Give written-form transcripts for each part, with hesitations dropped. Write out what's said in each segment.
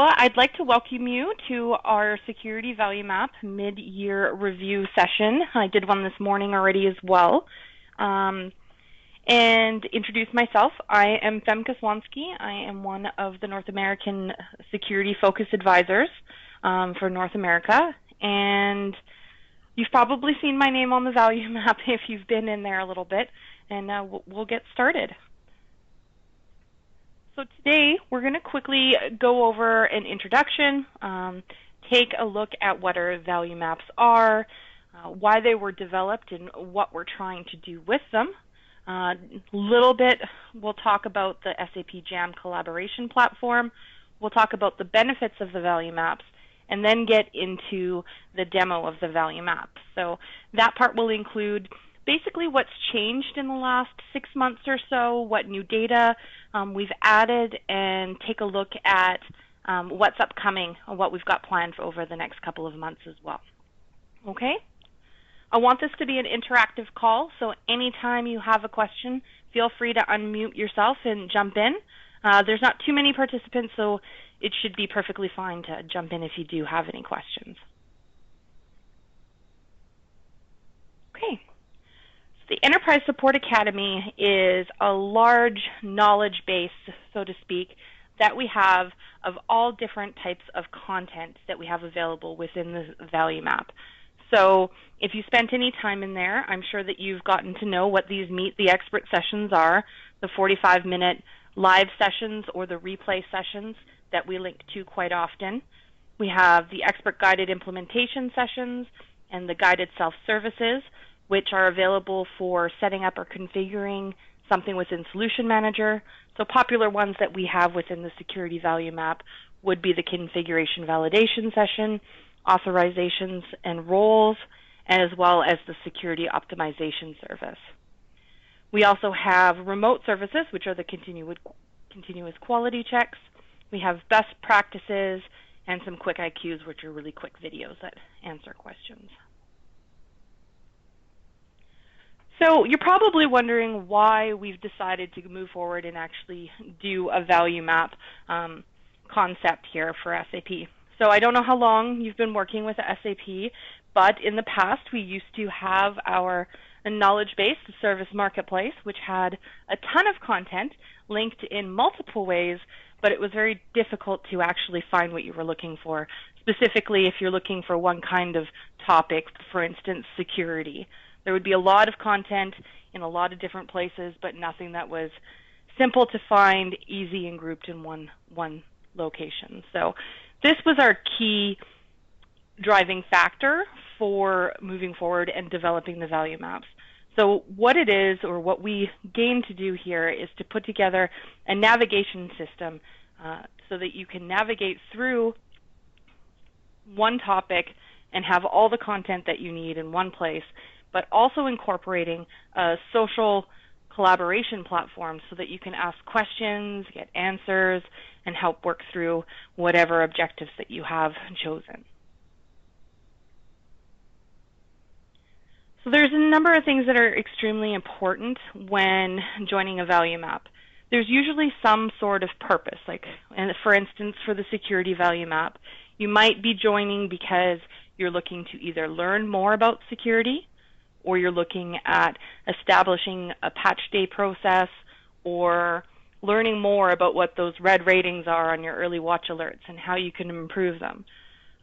I'd like to welcome you to our Security Value Map mid-year review session. I did one this morning already as well. And introduce myself. I am Femke Swansky. I am one of the North American security focus advisors for North America. And you've probably seen my name on the value map if you've been in there a little bit. And we'll get started. So today we're going to quickly go over an introduction, take a look at what our value maps are, why they were developed and what we're trying to do with them. Little bit we'll talk about the SAP JAM collaboration platform. We'll talk about the benefits of the value maps and then get into the demo of the value map. So that part will include basically what's changed in the last 6 months or so, what new data we've added, and take a look at what's upcoming and what we've got planned for over the next couple of months as well. Okay? I want this to be an interactive call, so anytime you have a question, feel free to unmute yourself and jump in. There's not too many participants, so it should be perfectly fine to jump in if you do have any questions. Okay. The Enterprise Support Academy is a large knowledge base, so to speak, that we have of all different types of content that we have available within the value map. So if you spent any time in there, I'm sure that you've gotten to know what these Meet the Expert sessions are, the 45-minute live sessions or the replay sessions that we link to quite often. We have the expert guided implementation sessions and the guided self-services, which are available for setting up or configuring something within Solution Manager. So popular ones that we have within the Security Value Map would be the configuration validation session, authorizations and roles, as well as the security optimization service. We also have remote services, which are the continuous quality checks. We have best practices and some quick IQs, which are really quick videos that answer questions. So you're probably wondering why we've decided to move forward and actually do a value map concept here for SAP. So I don't know how long you've been working with SAP, but in the past we used to have our knowledge base, the service marketplace, which had a ton of content linked in multiple ways, but it was very difficult to actually find what you were looking for, specifically if you're looking for one kind of topic, for instance, security. There would be a lot of content in a lot of different places, but nothing that was simple to find, easy, and grouped in one location. So this was our key driving factor for moving forward and developing the value maps. So what it is, or what we gain to do here, is to put together a navigation system so that you can navigate through one topic and have all the content that you need in one place, but also incorporating a social collaboration platform so that you can ask questions, get answers, and help work through whatever objectives that you have chosen. So there's a number of things that are extremely important when joining a value map. There's usually some sort of purpose, like, and for instance, for the security value map, you might be joining because you're looking to either learn more about security, or you're looking at establishing a patch day process, or learning more about what those red ratings are on your early watch alerts and how you can improve them.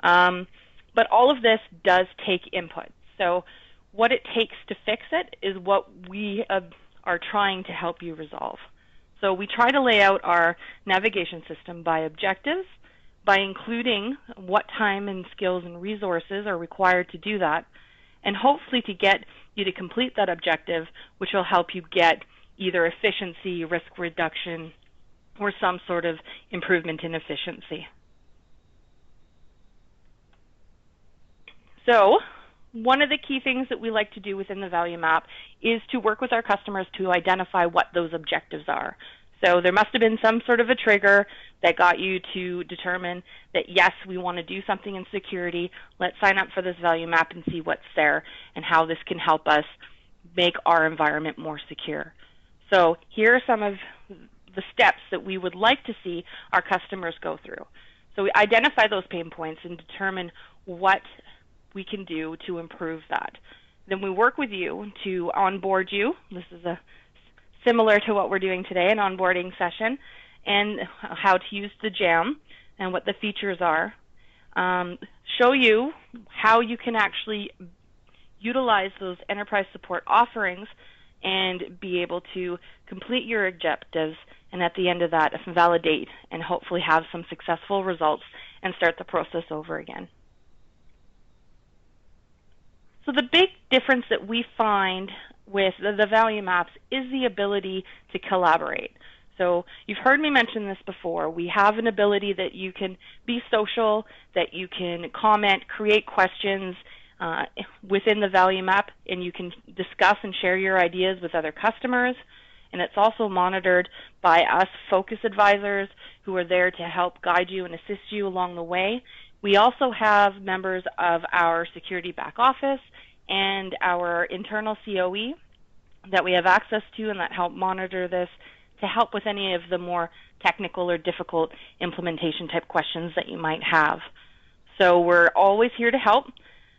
But all of this does take input. So what it takes to fix it is what we are trying to help you resolve. So we try to lay out our navigation system by objectives, by including what time and skills and resources are required to do that, and hopefully to get you to complete that objective, which will help you get either efficiency, risk reduction, or some sort of improvement in efficiency. So one of the key things that we like to do within the value map is to work with our customers to identify what those objectives are. So there must have been some sort of a trigger that got you to determine that, yes, we want to do something in security. Let's sign up for this value map and see what's there and how this can help us make our environment more secure. So here are some of the steps that we would like to see our customers go through. So we identify those pain points and determine what we can do to improve that. Then we work with you to onboard you. This is similar to what we're doing today, an onboarding session, and how to use the JAM and what the features are. Show you how you can actually utilize those enterprise support offerings and be able to complete your objectives, and at the end of that, validate and hopefully have some successful results and start the process over again. So the big difference that we find with the value maps is the ability to collaborate. So you've heard me mention this before. We have an ability that you can be social, that you can comment, create questions within the value map, and you can discuss and share your ideas with other customers. And it's also monitored by us focus advisors who are there to help guide you and assist you along the way. We also have members of our security back office and our internal COE that we have access to and that help monitor this to help with any of the more technical or difficult implementation type questions that you might have. So we're always here to help,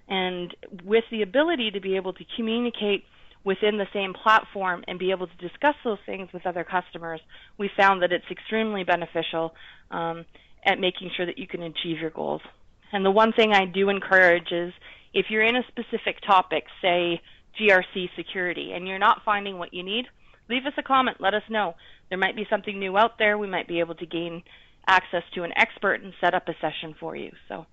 and with the ability to be able to communicate within the same platform and be able to discuss those things with other customers, we found that it's extremely beneficial at making sure that you can achieve your goals. And the one thing I do encourage is if you're in a specific topic, say GRC security, and you're not finding what you need, leave us a comment, let us know. There might be something new out there. We might be able to gain access to an expert and set up a session for you. So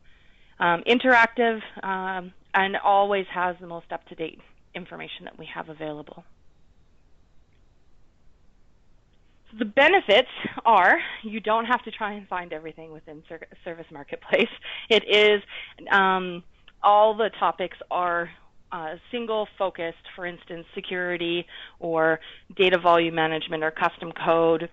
interactive and always has the most up-to-date information that we have available. So the benefits are you don't have to try and find everything within Service Marketplace. It is all the topics are single focused, for instance, security or data volume management or custom code.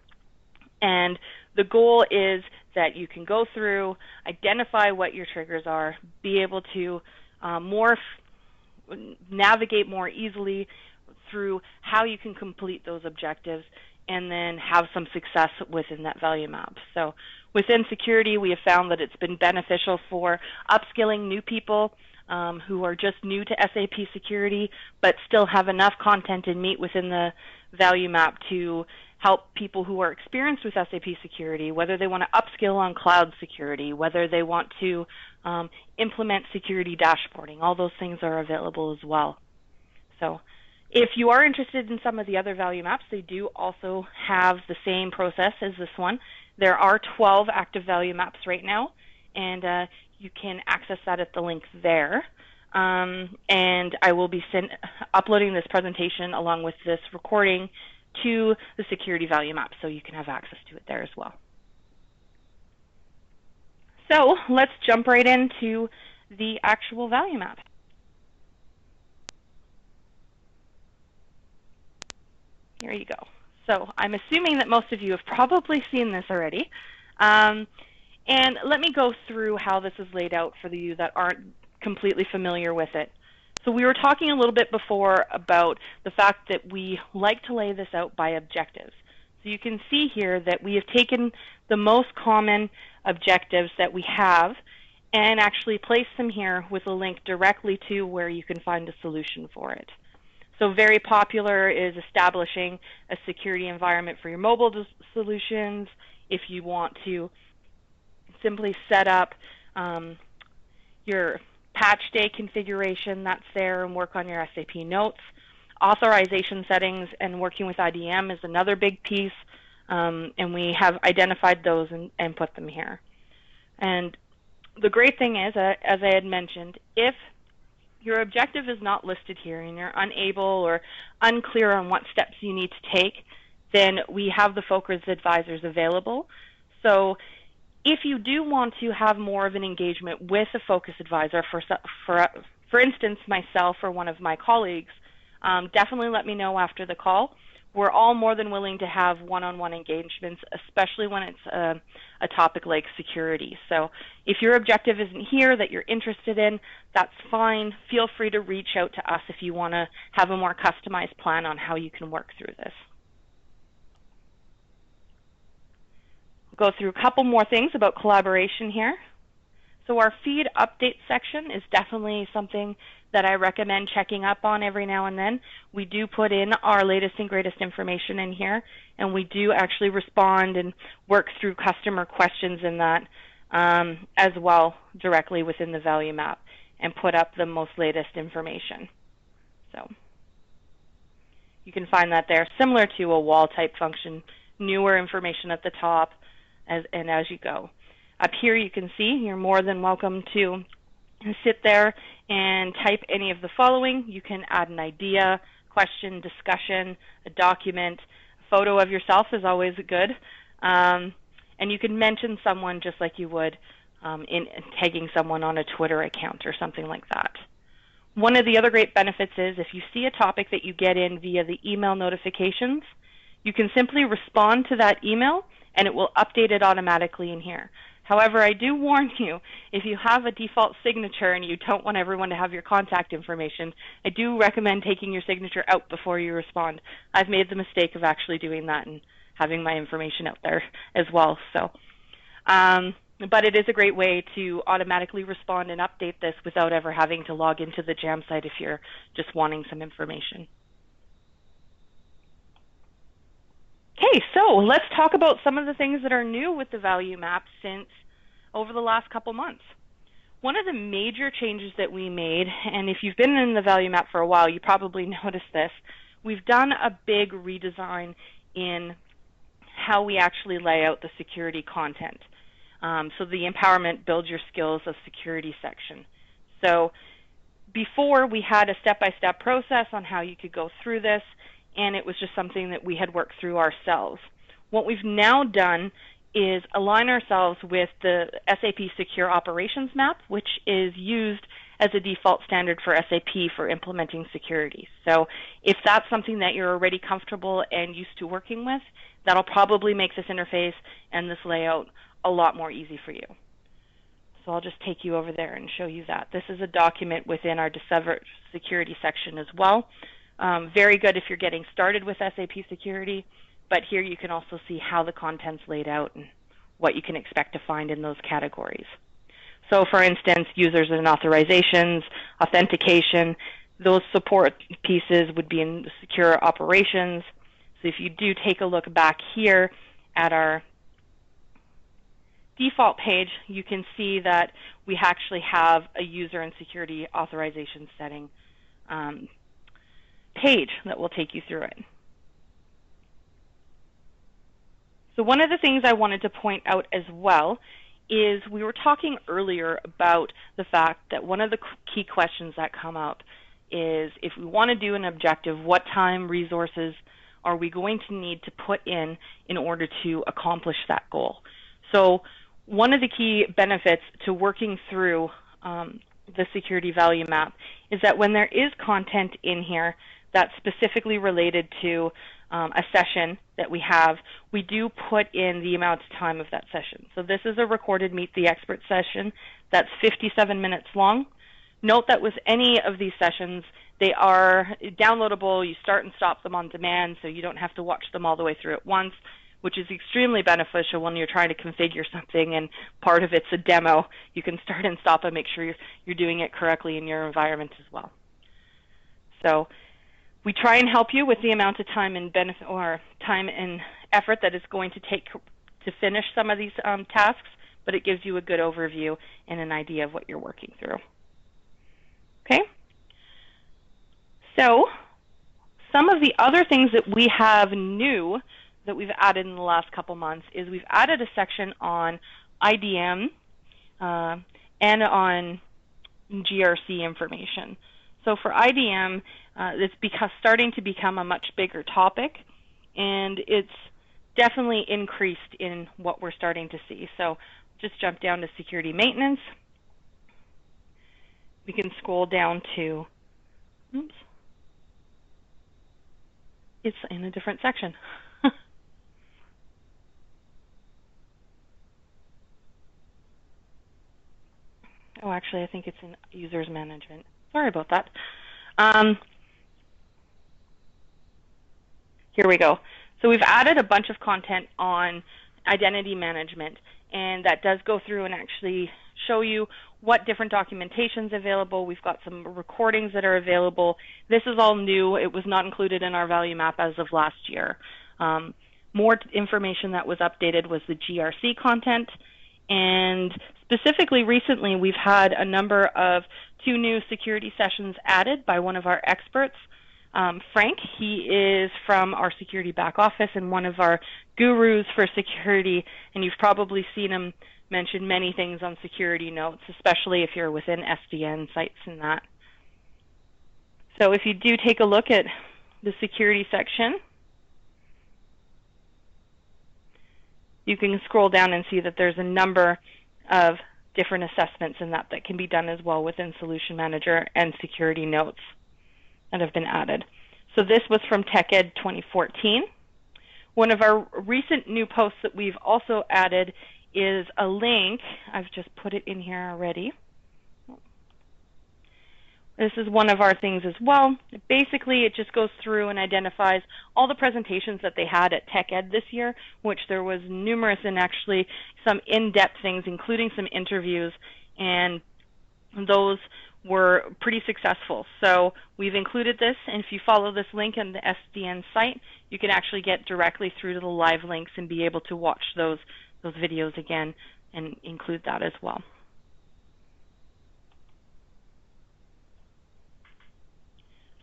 And the goal is that you can go through, identify what your triggers are, be able to navigate more easily through how you can complete those objectives, and then have some success within that value map. So within security, we have found that it's been beneficial for upskilling new people who are just new to SAP security, but still have enough content and meat within the value map to help people who are experienced with SAP security, whether they want to upskill on cloud security, whether they want to implement security dashboarding. All those things are available as well. So if you are interested in some of the other value maps, they do also have the same process as this one. There are 12 active value maps right now, and you can access that at the link there. And I will be uploading this presentation along with this recording to the security value map, so you can have access to it there as well. So let's jump right into the actual value map. Here you go. So I'm assuming that most of you have probably seen this already. And let me go through how this is laid out for you that aren't completely familiar with it. So we were talking a little bit before about the fact that we like to lay this out by objectives. So you can see here that we have taken the most common objectives that we have and actually placed them here with a link directly to where you can find a solution for it. So very popular is establishing a security environment for your mobile solutions. If you want to simply set up your patch day configuration, that's there, and work on your SAP notes. Authorization settings and working with IDM is another big piece, and we have identified those and put them here. And the great thing is, as I had mentioned, if your objective is not listed here and you're unable or unclear on what steps you need to take, then we have the focus advisors available. So if you do want to have more of an engagement with a focus advisor, for instance, myself or one of my colleagues, definitely let me know after the call. We're all more than willing to have one-on-one engagements, especially when it's a topic like security. So if your objective isn't here that you're interested in, that's fine. Feel free to reach out to us if you want to have a more customized plan on how you can work through this. Go through a couple more things about collaboration here. So our feed update section is definitely something that I recommend checking up on every now and then. We do put in our latest and greatest information in here, and we do actually respond and work through customer questions in that as well directly within the value map and put up the most latest information. So you can find that there, similar to a wall type function, newer information at the top as you go. Up here you can see you're more than welcome to sit there and type any of the following. You can add an idea, question, discussion, a document. A photo of yourself is always good. And you can mention someone just like you would in tagging someone on a Twitter account or something like that. One of the other great benefits is if you see a topic that you get in via the email notifications, you can simply respond to that email and it will update it automatically in here. However, I do warn you, if you have a default signature and you don't want everyone to have your contact information, I do recommend taking your signature out before you respond. I've made the mistake of actually doing that and having my information out there as well. So, but it is a great way to automatically respond and update this without ever having to log into the Jam site if you're just wanting some information. Okay, so let's talk about some of the things that are new with the value map since over the last couple months. One of the major changes that we made, and if you've been in the value map for a while, you probably noticed this, we've done a big redesign in how we actually lay out the security content. So the empowerment build your skills of security section. So before we had a step-by-step process on how you could go through this, and it was just something that we had worked through ourselves. What we've now done is align ourselves with the SAP Secure Operations Map, which is used as a default standard for SAP for implementing security. So if that's something that you're already comfortable and used to working with, that'll probably make this interface and this layout a lot more easy for you. So I'll just take you over there and show you that. This is a document within our Discover Security section as well. Very good if you're getting started with SAP Security, but here you can also see how the content's laid out and what you can expect to find in those categories. So for instance, users and authorizations, authentication, those support pieces would be in the secure operations. So if you do take a look back here at our default page, you can see that we actually have a user and security authorization setting page that will take you through it. So one of the things I wanted to point out as well is we were talking earlier about the fact that one of the key questions that come up is if we want to do an objective, what time, resources are we going to need to put in order to accomplish that goal? So one of the key benefits to working through the security value map is that when there is content in here that's specifically related to a session that we have, we do put in the amount of time of that session. So this is a recorded Meet the Expert session that's 57 minutes long. Note that with any of these sessions, they are downloadable. You start and stop them on demand, so you don't have to watch them all the way through at once, which is extremely beneficial when you're trying to configure something and part of it's a demo. You can start and stop and make sure you're doing it correctly in your environment as well. So we try and help you with the amount of time and benefit or time and effort that it's going to take to finish some of these tasks, but it gives you a good overview and an idea of what you're working through. Okay? So some of the other things that we have new that we've added in the last couple months is we've added a section on IDM and on GRC information. So for IDM, it's starting to become a much bigger topic, and it's definitely increased in what we're starting to see. So just jump down to security maintenance. We can scroll down to, oops, it's in a different section. Oh, actually, I think it's in users management. Sorry about that. Here we go. So we've added a bunch of content on identity management, and that does go through and actually show you what different documentation is available. We've got some recordings that are available. This is all new. It was not included in our value map as of last year. More information that was updated was the GRC content, and specifically recently we've had a number of 2 new security sessions added by one of our experts. Frank, he is from our security back office and one of our gurus for security, and you've probably seen him mention many things on security notes, especially if you're within SDN sites and that. So if you do take a look at the security section, you can scroll down and see that there's a number of different assessments in that can be done as well within Solution Manager and security notes that have been added. So this was from TechEd 2014. One of our recent new posts that we've also added is a link. I've just put it in here already. This is one of our things as well. Basically, it just goes through and identifies all the presentations that they had at TechEd this year, which there was numerous and actually some in-depth things, including some interviews, and those were pretty successful. So we've included this, and if you follow this link on the SDN site, you can actually get directly through to the live links and be able to watch those videos again and include that as well.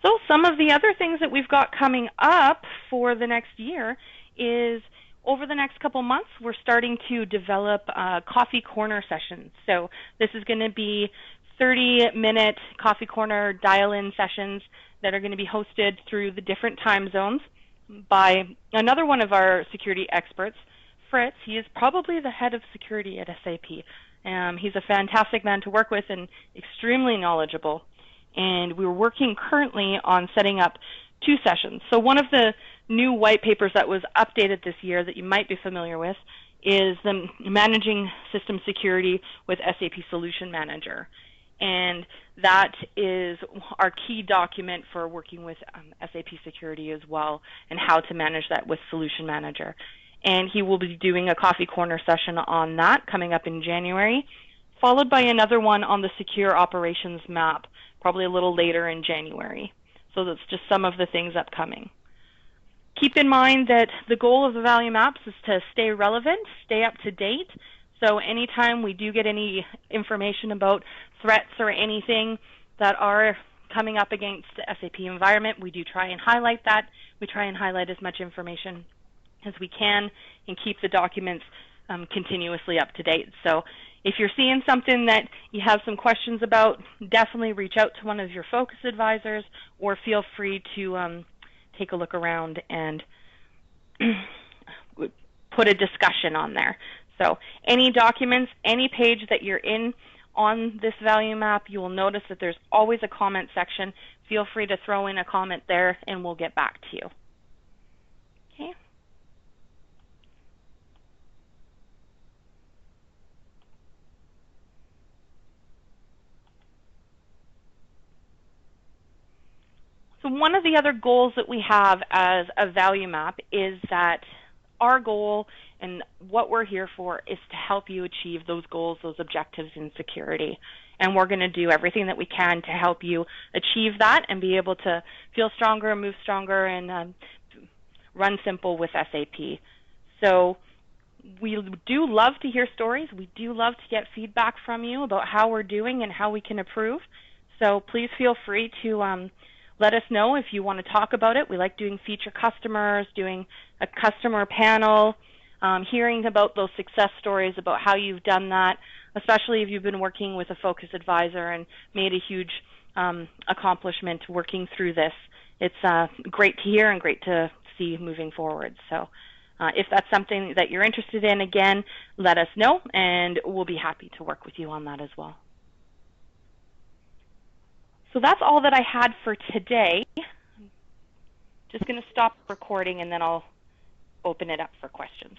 So some of the other things that we've got coming up for the next year is over the next couple months, we're starting to develop coffee corner sessions. So this is going to be 30-minute coffee corner dial-in sessions that are going to be hosted through the different time zones by another one of our security experts, Fritz. He is probably the head of security at SAP. He's a fantastic man to work with and extremely knowledgeable. And we're working currently on setting up 2 sessions. So one of the new white papers that was updated this year that you might be familiar with is the Managing System Security with SAP Solution Manager. And that is our key document for working with SAP security as well, and how to manage that with Solution Manager. And he will be doing a coffee corner session on that coming up in January, followed by another one on the secure operations map, probably a little later in January. So that's just some of the things upcoming. Keep in mind that the goal of the value maps is to stay relevant, stay up to date. So anytime we do get any information about threats or anything that are coming up against the SAP environment, we do try and highlight that. We try and highlight as much information as we can and keep the documents continuously up to date. So if you're seeing something that you have some questions about, definitely reach out to one of your focus advisors, or feel free to take a look around and put a discussion on there. So any documents, any page that you're in on this value map, you will notice that there's always a comment section. Feel free to throw in a comment there and we'll get back to you. Okay. So one of the other goals that we have as a value map is that our goal and what we're here for is to help you achieve those goals, those objectives in security. And we're going to do everything that we can to help you achieve that and be able to feel stronger, move stronger, and run simple with SAP. So we do love to hear stories. We do love to get feedback from you about how we're doing and how we can improve. So please feel free to let us know if you want to talk about it. We like doing feature customers, doing a customer panel, hearing about those success stories about how you've done that, especially if you've been working with a focus advisor and made a huge accomplishment working through this. It's great to hear and great to see moving forward. So if that's something that you're interested in, again, let us know, and we'll be happy to work with you on that as well. So that's all that I had for today. Just going to stop recording and then I'll open it up for questions.